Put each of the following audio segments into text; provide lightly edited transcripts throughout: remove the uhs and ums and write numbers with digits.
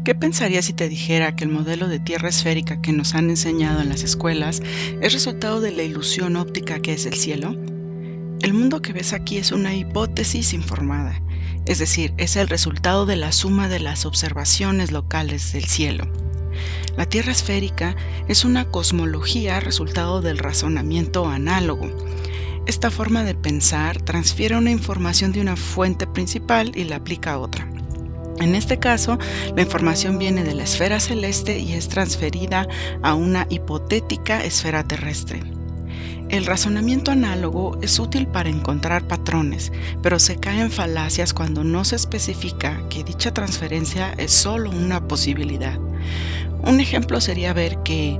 ¿Qué pensarías si te dijera que el modelo de tierra esférica que nos han enseñado en las escuelas es resultado de la ilusión óptica que es el cielo? El mundo que ves aquí es una hipótesis informada, es decir, es el resultado de la suma de las observaciones locales del cielo. La tierra esférica es una cosmología resultado del razonamiento análogo. Esta forma de pensar transfiere una información de una fuente principal y la aplica a otra. En este caso, la información viene de la esfera celeste y es transferida a una hipotética esfera terrestre. El razonamiento análogo es útil para encontrar patrones, pero se cae en falacias cuando no se especifica que dicha transferencia es solo una posibilidad. Un ejemplo sería ver que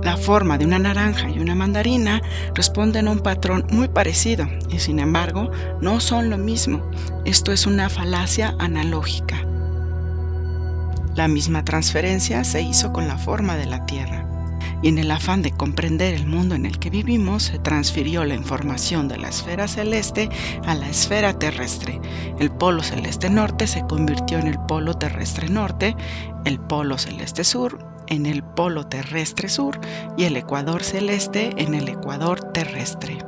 la forma de una naranja y una mandarina responden a un patrón muy parecido y sin embargo no son lo mismo. Esto es una falacia analógica. La misma transferencia se hizo con la forma de la Tierra y en el afán de comprender el mundo en el que vivimos se transfirió la información de la esfera celeste a la esfera terrestre. El polo celeste norte se convirtió en el polo terrestre norte, el polo celeste sur en el polo terrestre sur y el ecuador celeste en el ecuador terrestre.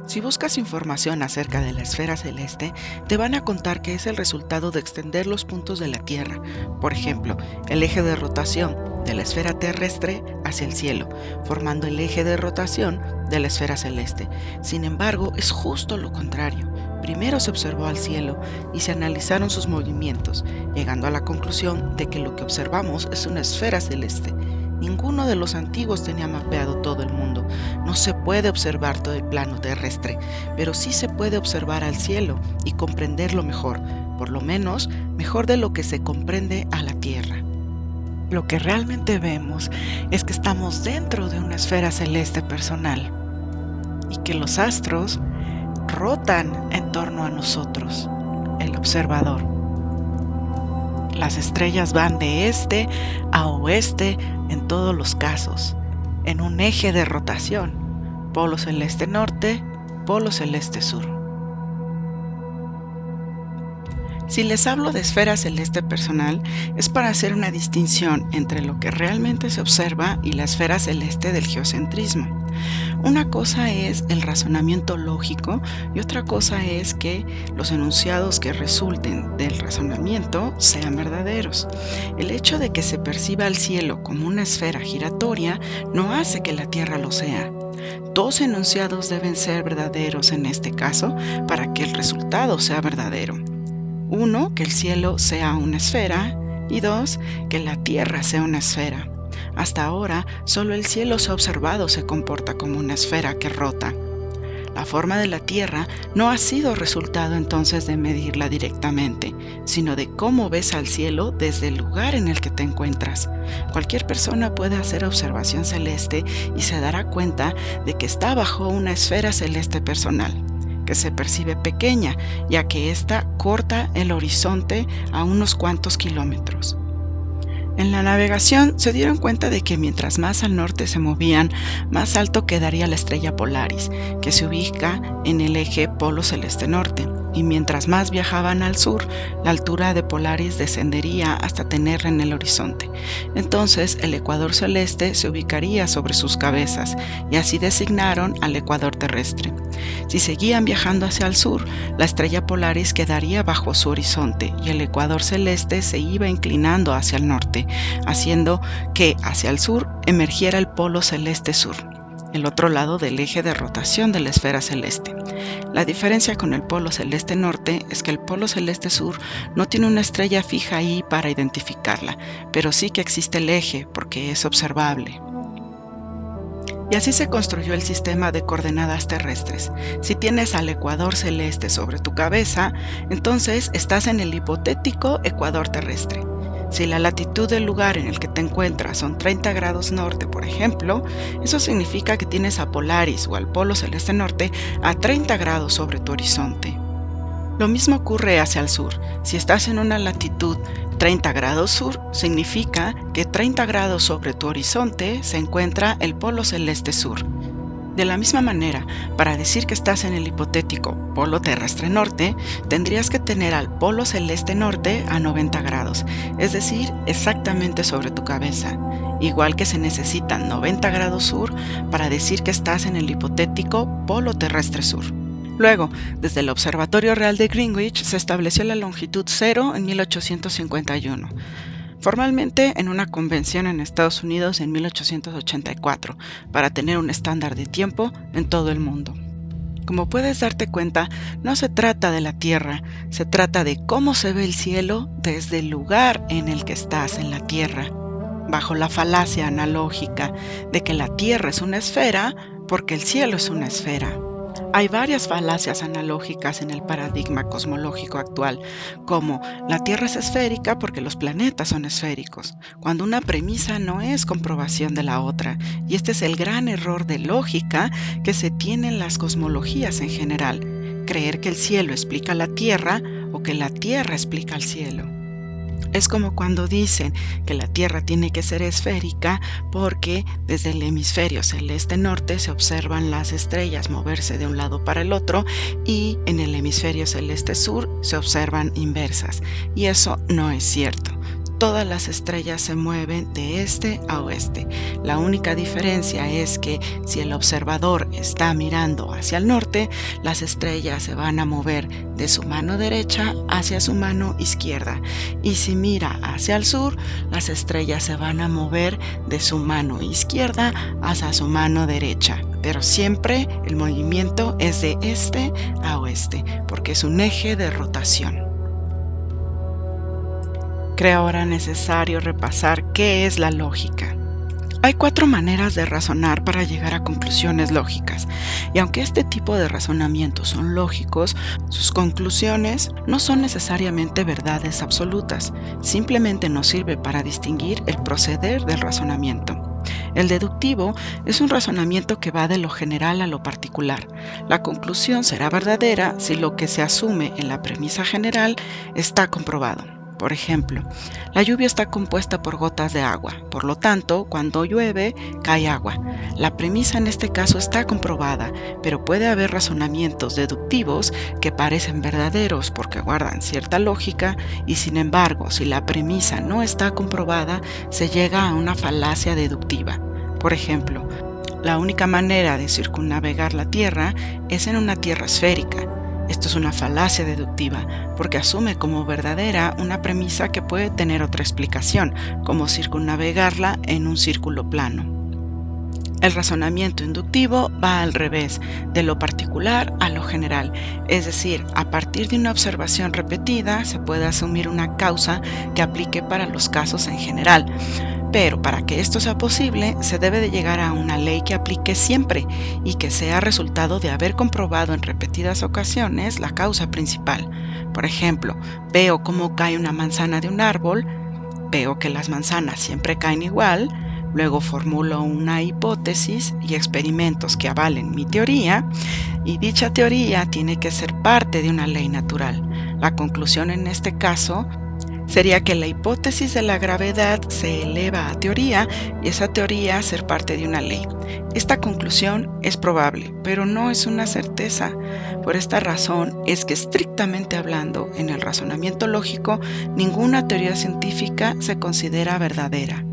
Si buscas información acerca de la esfera celeste, te van a contar que es el resultado de extender los puntos de la Tierra, por ejemplo, el eje de rotación de la esfera terrestre hacia el cielo, formando el eje de rotación de la esfera celeste. Sin embargo, es justo lo contrario. Primero se observó al cielo y se analizaron sus movimientos, llegando a la conclusión de que lo que observamos es una esfera celeste. Ninguno de los antiguos tenía mapeado todo el mundo. No se puede observar todo el plano terrestre, pero sí se puede observar al cielo y comprenderlo mejor, por lo menos mejor de lo que se comprende a la Tierra. Lo que realmente vemos es que estamos dentro de una esfera celeste personal y que los astros rotan en torno a nosotros, el observador. Las estrellas van de este a oeste en todos los casos, en un eje de rotación, polo celeste norte, polo celeste sur. Si les hablo de esfera celeste personal, es para hacer una distinción entre lo que realmente se observa y la esfera celeste del geocentrismo. Una cosa es el razonamiento lógico y otra cosa es que los enunciados que resulten del razonamiento sean verdaderos. El hecho de que se perciba el cielo como una esfera giratoria no hace que la Tierra lo sea. Dos enunciados deben ser verdaderos en este caso para que el resultado sea verdadero. Uno, que el cielo sea una esfera y dos, que la Tierra sea una esfera. Hasta ahora, solo el cielo se ha observado se comporta como una esfera que rota. La forma de la Tierra no ha sido resultado entonces de medirla directamente, sino de cómo ves al cielo desde el lugar en el que te encuentras. Cualquier persona puede hacer observación celeste y se dará cuenta de que está bajo una esfera celeste personal, que se percibe pequeña, ya que ésta corta el horizonte a unos cuantos kilómetros. En la navegación se dieron cuenta de que mientras más al norte se movían, más alto quedaría la estrella Polaris, que se ubica en el eje polo celeste norte, y mientras más viajaban al sur, la altura de Polaris descendería hasta tenerla en el horizonte. Entonces el ecuador celeste se ubicaría sobre sus cabezas, y así designaron al ecuador terrestre. Si seguían viajando hacia el sur, la estrella Polaris quedaría bajo su horizonte, y el ecuador celeste se iba inclinando hacia el norte, haciendo que hacia el sur emergiera el polo celeste sur, el otro lado del eje de rotación de la esfera celeste. La diferencia con el polo celeste norte es que el polo celeste sur no tiene una estrella fija ahí para identificarla, pero sí que existe el eje porque es observable. Y así se construyó el sistema de coordenadas terrestres. Si tienes al ecuador celeste sobre tu cabeza, entonces estás en el hipotético ecuador terrestre. Si la latitud del lugar en el que te encuentras son 30 grados norte, por ejemplo, eso significa que tienes a Polaris o al polo celeste norte a 30 grados sobre tu horizonte. Lo mismo ocurre hacia el sur. Si estás en una latitud 30 grados sur, significa que 30 grados sobre tu horizonte se encuentra el polo celeste sur. De la misma manera, para decir que estás en el hipotético polo terrestre norte, tendrías que tener al polo celeste norte a 90 grados, es decir, exactamente sobre tu cabeza, igual que se necesitan 90 grados sur para decir que estás en el hipotético polo terrestre sur. Luego, desde el Observatorio Real de Greenwich se estableció la longitud cero en 1851. Formalmente en una convención en Estados Unidos en 1884, para tener un estándar de tiempo en todo el mundo. Como puedes darte cuenta, no se trata de la Tierra, se trata de cómo se ve el cielo desde el lugar en el que estás en la Tierra, bajo la falacia analógica de que la Tierra es una esfera porque el cielo es una esfera. Hay varias falacias analógicas en el paradigma cosmológico actual, como la Tierra es esférica porque los planetas son esféricos, cuando una premisa no es comprobación de la otra, y este es el gran error de lógica que se tiene en las cosmologías en general, creer que el cielo explica la Tierra o que la Tierra explica el cielo. Es como cuando dicen que la Tierra tiene que ser esférica porque desde el hemisferio celeste norte se observan las estrellas moverse de un lado para el otro y en el hemisferio celeste sur se observan inversas. Y eso no es cierto. Todas las estrellas se mueven de este a oeste. La única diferencia es que si el observador está mirando hacia el norte, las estrellas se van a mover de su mano derecha hacia su mano izquierda. Y si mira hacia el sur, las estrellas se van a mover de su mano izquierda hacia su mano derecha. Pero siempre el movimiento es de este a oeste, porque es un eje de rotación. Creo ahora necesario repasar qué es la lógica. Hay 4 maneras de razonar para llegar a conclusiones lógicas, y aunque este tipo de razonamientos son lógicos, sus conclusiones no son necesariamente verdades absolutas, simplemente nos sirve para distinguir el proceder del razonamiento. El deductivo es un razonamiento que va de lo general a lo particular. La conclusión será verdadera si lo que se asume en la premisa general está comprobado. Por ejemplo, la lluvia está compuesta por gotas de agua, por lo tanto, cuando llueve, cae agua. La premisa en este caso está comprobada, pero puede haber razonamientos deductivos que parecen verdaderos porque guardan cierta lógica y sin embargo, si la premisa no está comprobada, se llega a una falacia deductiva. Por ejemplo, la única manera de circunnavegar la Tierra es en una Tierra esférica. Esto es una falacia deductiva, porque asume como verdadera una premisa que puede tener otra explicación, como circunnavegarla en un círculo plano. El razonamiento inductivo va al revés, de lo particular a lo general, es decir, a partir de una observación repetida se puede asumir una causa que aplique para los casos en general. Pero para que esto sea posible, se debe de llegar a una ley que aplique siempre y que sea resultado de haber comprobado en repetidas ocasiones la causa principal. Por ejemplo, veo cómo cae una manzana de un árbol, veo que las manzanas siempre caen igual, luego formulo una hipótesis y experimentos que avalen mi teoría, y dicha teoría tiene que ser parte de una ley natural. La conclusión en este caso sería que la hipótesis de la gravedad se eleva a teoría y esa teoría ser parte de una ley. Esta conclusión es probable, pero no es una certeza. Por esta razón es que estrictamente hablando, en el razonamiento lógico, ninguna teoría científica se considera verdadera.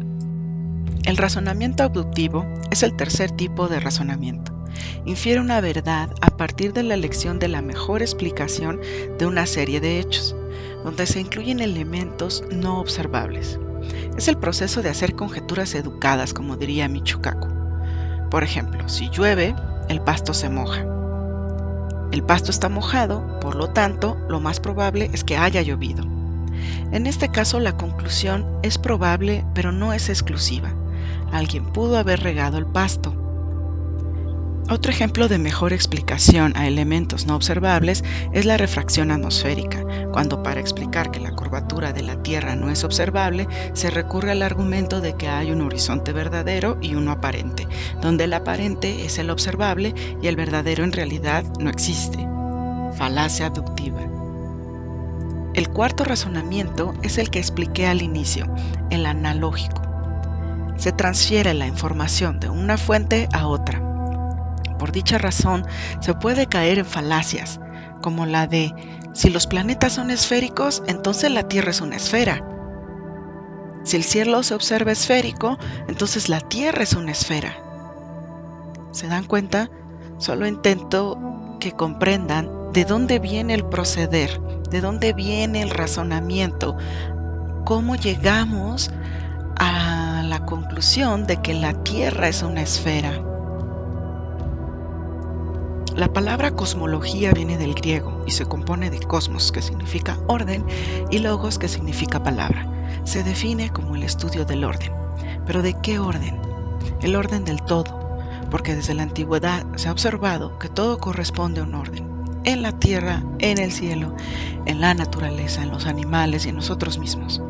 El razonamiento abductivo es el tercer tipo de razonamiento. Infiere una verdad a partir de la elección de la mejor explicación de una serie de hechos, donde se incluyen elementos no observables. Es el proceso de hacer conjeturas educadas, como diría Michio Kaku. Por ejemplo, si llueve, el pasto se moja. El pasto está mojado, por lo tanto, lo más probable es que haya llovido. En este caso, la conclusión es probable, pero no es exclusiva. Alguien pudo haber regado el pasto. Otro ejemplo de mejor explicación a elementos no observables es la refracción atmosférica, cuando para explicar que la curvatura de la Tierra no es observable, se recurre al argumento de que hay un horizonte verdadero y uno aparente, donde el aparente es el observable y el verdadero en realidad no existe. Falacia abductiva. El cuarto razonamiento es el que expliqué al inicio, el analógico. Se transfiere la información de una fuente a otra. por dicha razón se puede caer en falacias, como la de si los planetas son esféricos, entonces la Tierra es una esfera. Si el cielo se observa esférico, entonces la Tierra es una esfera. ¿Se dan cuenta? Solo intento que comprendan de dónde viene el proceder, de dónde viene el razonamiento, cómo llegamos a la conclusión de que la Tierra es una esfera. La palabra cosmología viene del griego y se compone de cosmos, que significa orden, y logos, que significa palabra. Se define como el estudio del orden. ¿Pero de qué orden? El orden del todo, porque desde la antigüedad se ha observado que todo corresponde a un orden. En la tierra, en el cielo, en la naturaleza, en los animales y en nosotros mismos.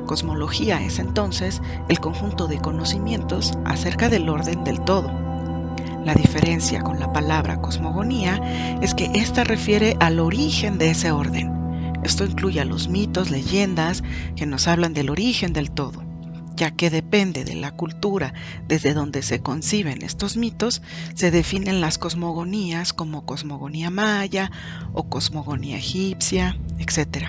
Cosmología es entonces el conjunto de conocimientos acerca del orden del todo. La diferencia con la palabra cosmogonía es que ésta refiere al origen de ese orden. Esto incluye a los mitos, leyendas que nos hablan del origen del todo, ya que depende de la cultura desde donde se conciben estos mitos, se definen las cosmogonías como cosmogonía maya o cosmogonía egipcia, etc.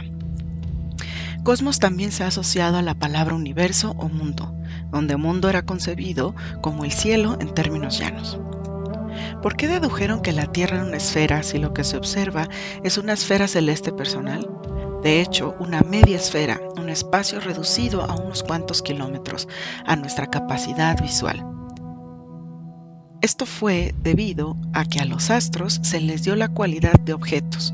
Cosmos también se ha asociado a la palabra universo o mundo, donde mundo era concebido como el cielo en términos llanos. ¿Por qué dedujeron que la Tierra era una esfera si lo que se observa es una esfera celeste personal? De hecho, una media esfera, un espacio reducido a unos cuantos kilómetros a nuestra capacidad visual. Esto fue debido a que a los astros se les dio la cualidad de objetos,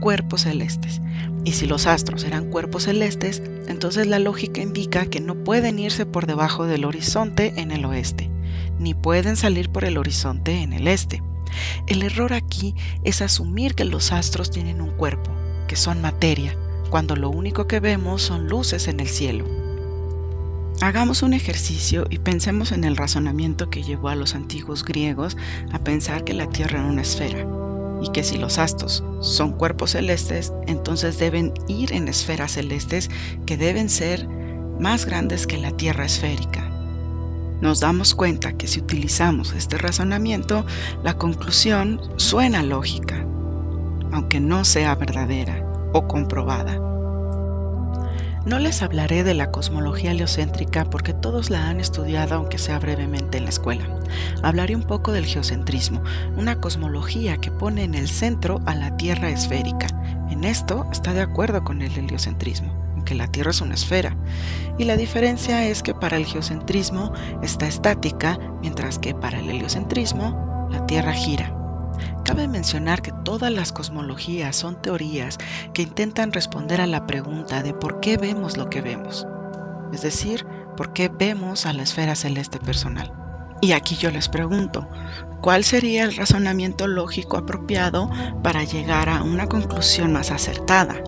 cuerpos celestes. Y si los astros eran cuerpos celestes, entonces la lógica indica que no pueden irse por debajo del horizonte en el oeste, ni pueden salir por el horizonte en el este. El error aquí es asumir que los astros tienen un cuerpo, que son materia, cuando lo único que vemos son luces en el cielo. Hagamos un ejercicio y pensemos en el razonamiento que llevó a los antiguos griegos a pensar que la Tierra era una esfera, y que si los astros son cuerpos celestes, entonces deben ir en esferas celestes que deben ser más grandes que la Tierra esférica. Nos damos cuenta que si utilizamos este razonamiento, la conclusión suena lógica, aunque no sea verdadera o comprobada. No les hablaré de la cosmología heliocéntrica porque todos la han estudiado aunque sea brevemente en la escuela. Hablaré un poco del geocentrismo, una cosmología que pone en el centro a la Tierra esférica. En esto está de acuerdo con el heliocentrismo, aunque la Tierra es una esfera. Y la diferencia es que para el geocentrismo está estática, mientras que para el heliocentrismo la Tierra gira. Cabe mencionar que todas las cosmologías son teorías que intentan responder a la pregunta de por qué vemos lo que vemos, es decir, por qué vemos a la esfera celeste personal. Y aquí yo les pregunto, ¿cuál sería el razonamiento lógico apropiado para llegar a una conclusión más acertada?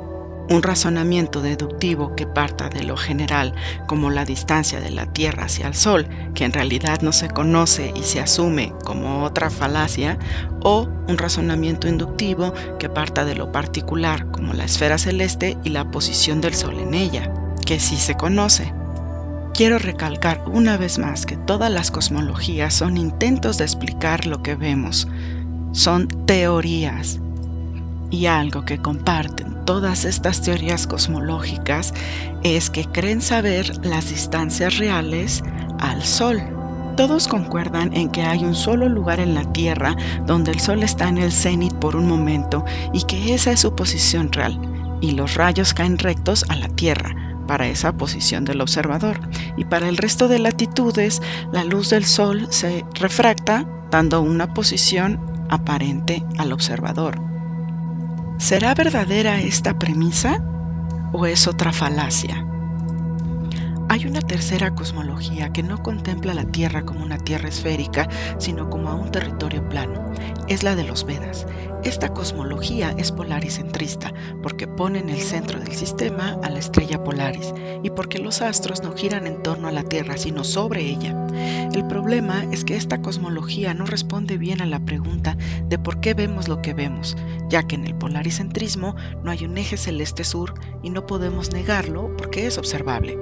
Un razonamiento deductivo que parta de lo general, como la distancia de la Tierra hacia el Sol, que en realidad no se conoce y se asume como otra falacia, o un razonamiento inductivo que parta de lo particular, como la esfera celeste y la posición del Sol en ella, que sí se conoce. Quiero recalcar una vez más que todas las cosmologías son intentos de explicar lo que vemos, son teorías. Y algo que comparten todas estas teorías cosmológicas es que creen saber las distancias reales al Sol. Todos concuerdan en que hay un solo lugar en la Tierra donde el Sol está en el cenit por un momento y que esa es su posición real, y los rayos caen rectos a la Tierra para esa posición del observador, y para el resto de latitudes la luz del Sol se refracta dando una posición aparente al observador. ¿Será verdadera esta premisa o es otra falacia? Hay una tercera cosmología que no contempla la Tierra como una Tierra esférica, sino como a un territorio plano. Es la de los Vedas. Esta cosmología es polaricentrista porque pone en el centro del sistema a la estrella Polaris y porque los astros no giran en torno a la Tierra, sino sobre ella. El problema es que esta cosmología no responde bien a la pregunta de por qué vemos lo que vemos, ya que en el polaricentrismo no hay un eje celeste sur y no podemos negarlo porque es observable.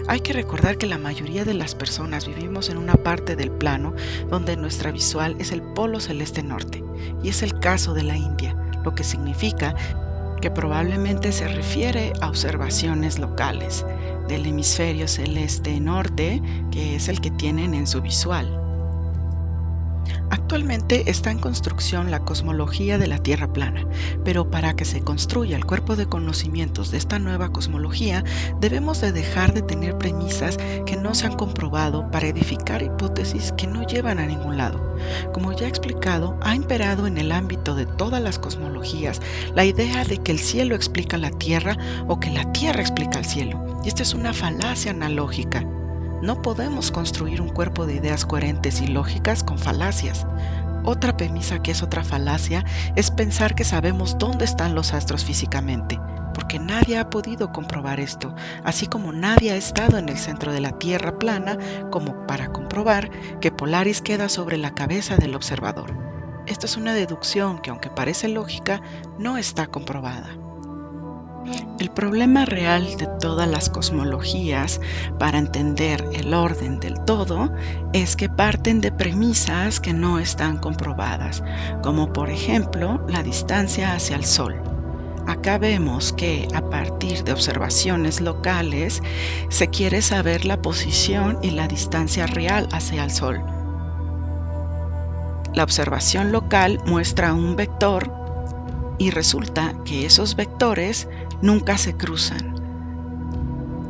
Hay que recordar que la mayoría de las personas vivimos en una parte del plano donde nuestra visual es el polo celeste norte, y es el caso de la India, lo que significa que probablemente se refiere a observaciones locales del hemisferio celeste norte, que es el que tienen en su visual. Actualmente está en construcción la cosmología de la Tierra plana, pero para que se construya el cuerpo de conocimientos de esta nueva cosmología, debemos de dejar de tener premisas que no se han comprobado para edificar hipótesis que no llevan a ningún lado. Como ya he explicado, ha imperado en el ámbito de todas las cosmologías la idea de que el cielo explica la Tierra o que la Tierra explica el cielo, y esta es una falacia analógica. No podemos construir un cuerpo de ideas coherentes y lógicas con falacias. Otra premisa que es otra falacia es pensar que sabemos dónde están los astros físicamente, porque nadie ha podido comprobar esto, así como nadie ha estado en el centro de la Tierra plana como para comprobar que Polaris queda sobre la cabeza del observador. Esta es una deducción que, aunque parece lógica, no está comprobada. El problema real de todas las cosmologías para entender el orden del todo es que parten de premisas que no están comprobadas, como por ejemplo la distancia hacia el Sol. Acá vemos que a partir de observaciones locales se quiere saber la posición y la distancia real hacia el Sol. La observación local muestra un vector y resulta que esos vectores nunca se cruzan.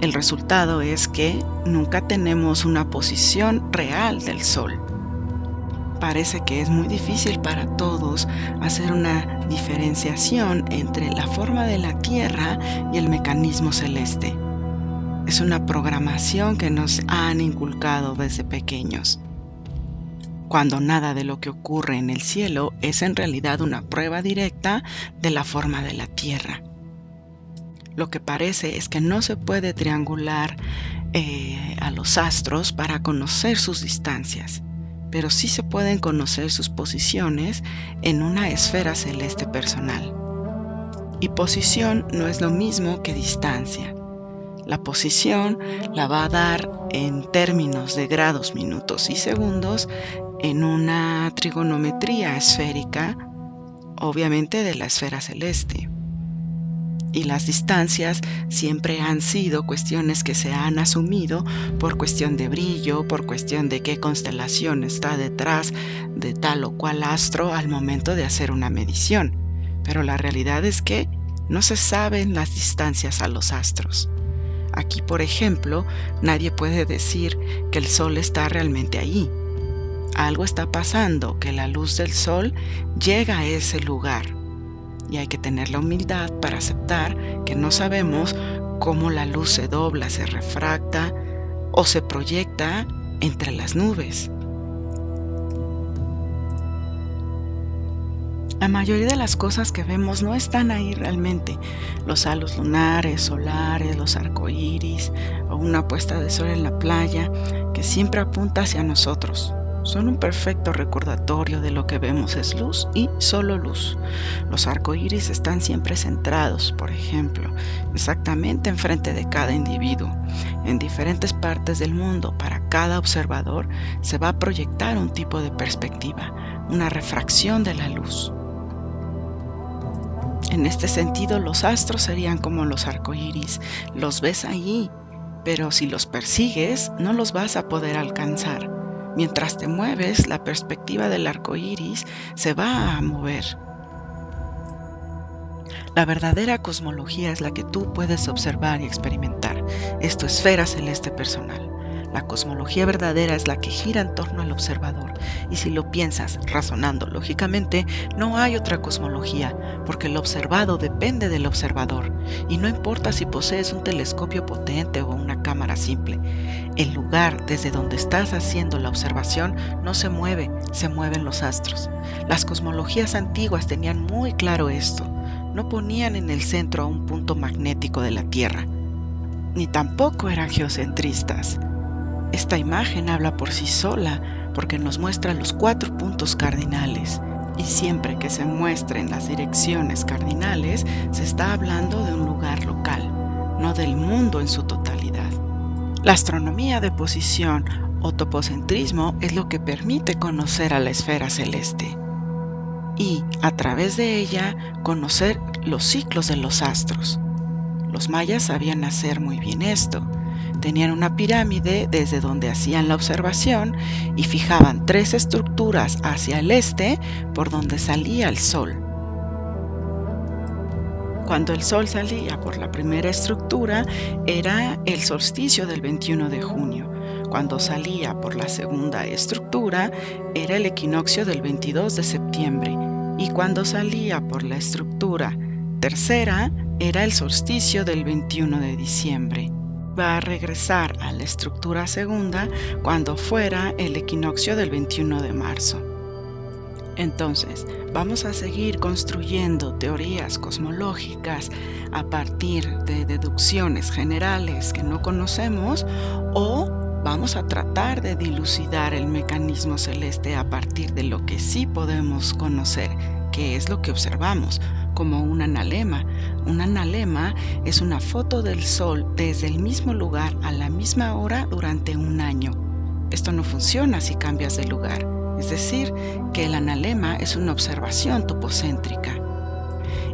El resultado es que nunca tenemos una posición real del Sol. Parece que es muy difícil para todos hacer una diferenciación entre la forma de la Tierra y el mecanismo celeste. Es una programación que nos han inculcado desde pequeños, cuando nada de lo que ocurre en el cielo es en realidad una prueba directa de la forma de la Tierra. Lo que parece es que no se puede triangular a los astros para conocer sus distancias, pero sí se pueden conocer sus posiciones en una esfera celeste personal. Y posición no es lo mismo que distancia. La posición la va a dar en términos de grados, minutos y segundos en una trigonometría esférica, obviamente de la esfera celeste. Y las distancias siempre han sido cuestiones que se han asumido por cuestión de brillo, por cuestión de qué constelación está detrás de tal o cual astro al momento de hacer una medición. Pero la realidad es que no se saben las distancias a los astros. Aquí, por ejemplo, nadie puede decir que el Sol está realmente allí. Algo está pasando, que la luz del Sol llega a ese lugar. Y hay que tener la humildad para aceptar que no sabemos cómo la luz se dobla, se refracta o se proyecta entre las nubes. La mayoría de las cosas que vemos no están ahí realmente. Los halos lunares, solares, los arcoíris o una puesta de sol en la playa que siempre apunta hacia nosotros. Son un perfecto recordatorio de lo que vemos es luz y solo luz. Los arcoíris están siempre centrados, por ejemplo, exactamente enfrente de cada individuo. En diferentes partes del mundo, para cada observador, se va a proyectar un tipo de perspectiva, una refracción de la luz. En este sentido, los astros serían como los arcoíris. Los ves allí, pero si los persigues, no los vas a poder alcanzar. Mientras te mueves, la perspectiva del arco iris se va a mover. La verdadera cosmología es la que tú puedes observar y experimentar. Es tu esfera celeste personal. La cosmología verdadera es la que gira en torno al observador. Y si lo piensas razonando lógicamente, no hay otra cosmología, porque el observado depende del observador. Y no importa si posees un telescopio potente o una cámara simple. El lugar desde donde estás haciendo la observación no se mueve, se mueven los astros. Las cosmologías antiguas tenían muy claro esto. No ponían en el centro a un punto magnético de la Tierra, ni tampoco eran geocentristas. Esta imagen habla por sí sola porque nos muestra los 4 puntos cardinales, y siempre que se muestren las direcciones cardinales se está hablando de un lugar local, no del mundo en su totalidad. La astronomía de posición o topocentrismo es lo que permite conocer a la esfera celeste y, a través de ella, conocer los ciclos de los astros. Los mayas sabían hacer muy bien esto. Tenían una pirámide desde donde hacían la observación y fijaban 3 estructuras hacia el este por donde salía el sol. Cuando el sol salía por la primera estructura era el solsticio del 21 de junio. Cuando salía por la segunda estructura era el equinoccio del 22 de septiembre. Y cuando salía por la estructura tercera era el solsticio del 21 de diciembre. Va a regresar a la estructura segunda cuando fuera el equinoccio del 21 de marzo. Entonces, vamos a seguir construyendo teorías cosmológicas a partir de deducciones generales que no conocemos, o vamos a tratar de dilucidar el mecanismo celeste a partir de lo que sí podemos conocer, que es lo que observamos, como un analema. Un analema es una foto del Sol desde el mismo lugar a la misma hora durante un año. Esto no funciona si cambias de lugar, es decir, que el analema es una observación topocéntrica.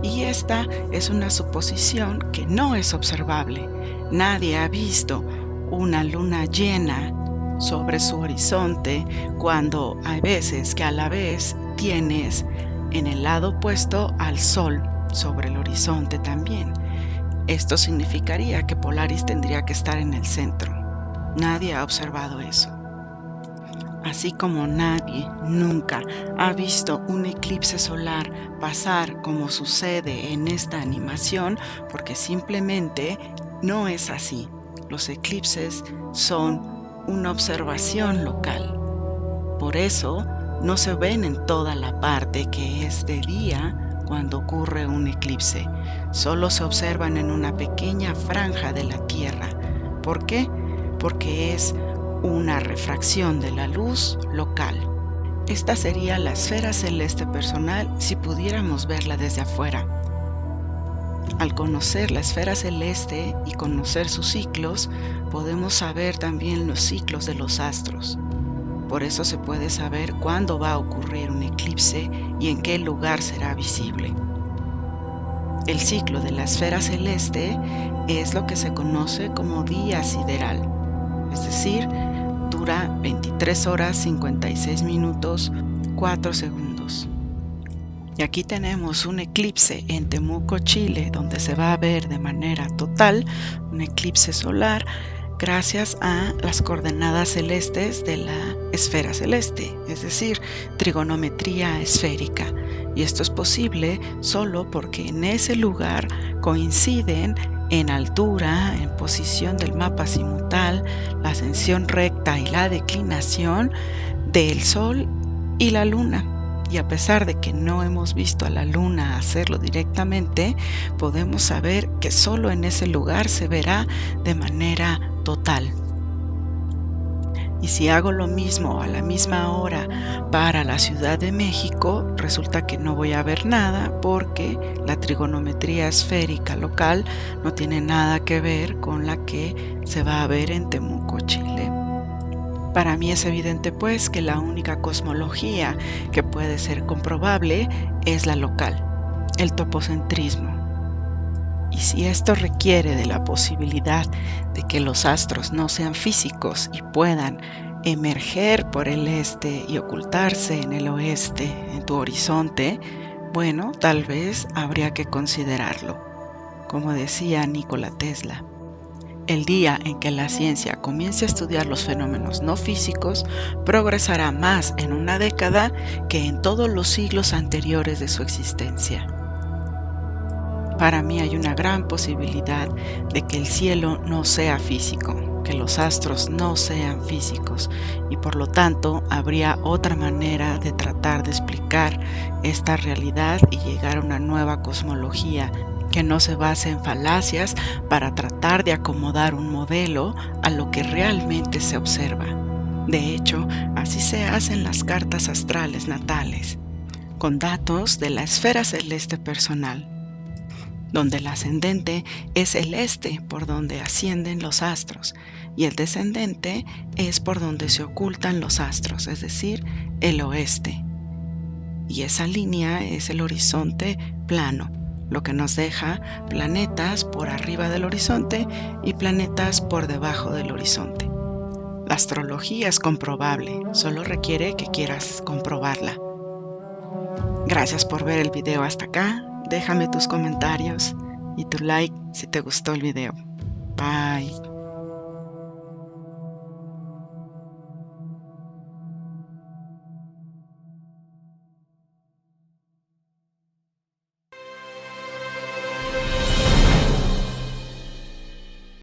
Y esta es una suposición que no es observable. Nadie ha visto una luna llena sobre su horizonte cuando hay veces que a la vez tienes en el lado opuesto al Sol sobre el horizonte también. Esto significaría que Polaris tendría que estar en el centro. Nadie ha observado eso. Así como nadie nunca ha visto un eclipse solar pasar como sucede en esta animación, porque simplemente no es así. Los eclipses son una observación local. Por eso no se ven en toda la parte que es de día cuando ocurre un eclipse. Solo se observan en una pequeña franja de la Tierra. ¿Por qué? Porque es una refracción de la luz local. Esta sería la esfera celeste personal si pudiéramos verla desde afuera. Al conocer la esfera celeste y conocer sus ciclos, podemos saber también los ciclos de los astros. Por eso se puede saber cuándo va a ocurrir un eclipse y en qué lugar será visible. El ciclo de la esfera celeste es lo que se conoce como día sideral, es decir, dura 23 horas 56 minutos 4 segundos. Y aquí tenemos un eclipse en Temuco, Chile, donde se va a ver de manera total un eclipse solar gracias a las coordenadas celestes de la esfera celeste, es decir, trigonometría esférica. Y esto es posible solo porque en ese lugar coinciden en altura, en posición del mapa azimutal, la ascensión recta y la declinación del Sol y la Luna. Y a pesar de que no hemos visto a la Luna hacerlo directamente, podemos saber que solo en ese lugar se verá de manera total. Y si hago lo mismo a la misma hora para la Ciudad de México, resulta que no voy a ver nada porque la trigonometría esférica local no tiene nada que ver con la que se va a ver en Temuco, Chile. Para mí es evidente pues que la única cosmología que puede ser comprobable es la local, el topocentrismo. Y si esto requiere de la posibilidad de que los astros no sean físicos y puedan emerger por el este y ocultarse en el oeste, en tu horizonte, bueno, tal vez habría que considerarlo. Como decía Nikola Tesla, el día en que la ciencia comience a estudiar los fenómenos no físicos, progresará más en una década que en todos los siglos anteriores de su existencia. Para mí hay una gran posibilidad de que el cielo no sea físico, que los astros no sean físicos, y por lo tanto habría otra manera de tratar de explicar esta realidad y llegar a una nueva cosmología que no se base en falacias para tratar de acomodar un modelo a lo que realmente se observa. De hecho, así se hacen las cartas astrales natales, con datos de la esfera celeste personal. donde el ascendente es el este por donde ascienden los astros y el descendente es por donde se ocultan los astros, es decir, el oeste. Y esa línea es el horizonte plano, lo que nos deja planetas por arriba del horizonte y planetas por debajo del horizonte. La astrología es comprobable, solo requiere que quieras comprobarla. Gracias por ver el video hasta acá, déjame tus comentarios y tu like si te gustó el video. Bye.